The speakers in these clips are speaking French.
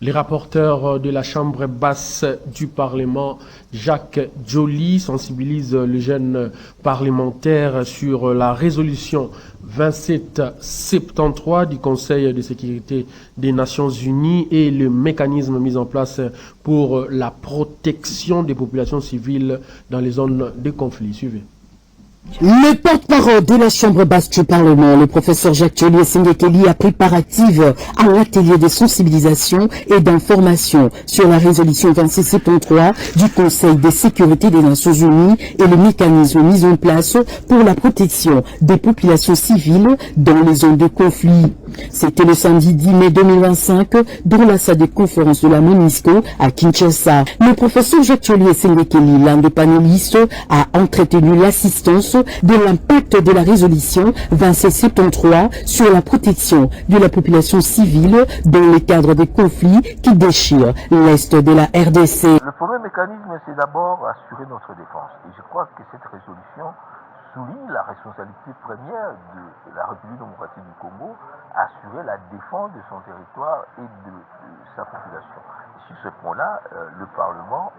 Les rapporteurs de la Chambre basse du Parlement, Jacques Joly, sensibilisent les jeunes parlementaires sur la résolution 2773 du Conseil de sécurité des Nations Unies et le mécanisme mis en place pour la protection des populations civiles dans les zones de conflit. Suivez. Le porte-parole de la Chambre basse du Parlement, le professeur Jacques Joly Sengekeli, a pris part active à l'atelier de sensibilisation et d'information sur la résolution 2673 du Conseil de sécurité des Nations Unies et le mécanisme mis en place pour la protection des populations civiles dans les zones de conflit. C'était le samedi 10 mai 2025 dans la salle de conférence de la MONUSCO à Kinshasa. Le professeur Jacques Joly Sengekeli, l'un des panélistes, a entretenu l'assistance de l'impact de la résolution 2673 sur la protection de la population civile dans le cadre des conflits qui déchirent l'Est de la RDC. Le premier mécanisme, c'est d'abord assurer notre défense. Et je crois que cette résolution souligne la responsabilité première de la République démocratique du Congo à assurer la défense de son territoire et de sa population. Et sur ce point-là, le Parlement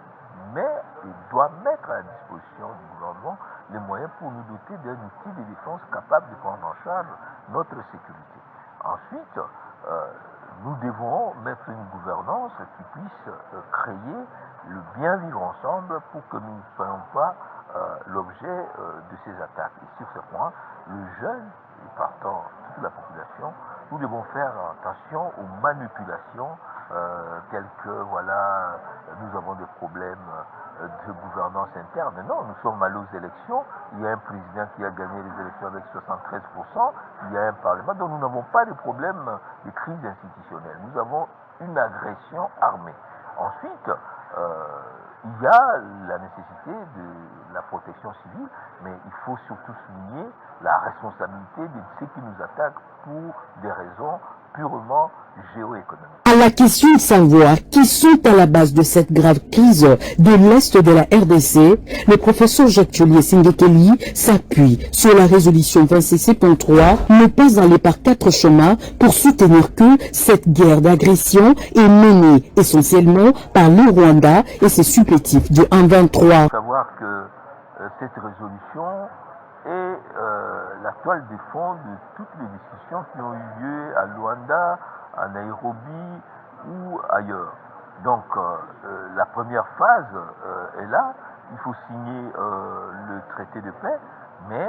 doit mettre à la disposition du gouvernement les moyens pour nous doter d'un outil de défense capable de prendre en charge notre sécurité. Ensuite, nous devons mettre une gouvernance qui puisse créer le bien vivre ensemble pour que nous ne soyons pas l'objet de ces attaques. Et sur ce point, le jeune, et partant toute la population, nous devons faire attention aux manipulations telles que, voilà, nous avons des problèmes de gouvernance interne. Non, nous sommes allés aux élections, il y a un président qui a gagné les élections avec 73%, il y a un parlement, donc nous n'avons pas de problème de crise institutionnelle. Nous avons une agression armée. Ensuite, il y a la nécessité de la protection civile, mais il faut surtout souligner la responsabilité de ceux qui nous attaquent pour des raisons purement géoéconomiques. À la question de savoir qui sont à la base de cette grave crise de l'Est de la RDC, le professeur Jacques Joly Sengekeli s'appuie sur la résolution 2673, ne pas aller par quatre chemins pour soutenir que cette guerre d'agression est menée essentiellement par le Rwanda et ses supplétifs du 1-23. Il faut savoir que cette résolution est la toile de fond de toutes les discussions qui ont eu lieu à Luanda, à Nairobi ou ailleurs. Donc la première phase est là, il faut signer le traité de paix, mais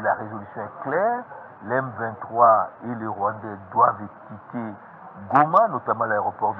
la résolution est claire, l'M23 et les Rwandais doivent quitter Goma, notamment l'aéroport de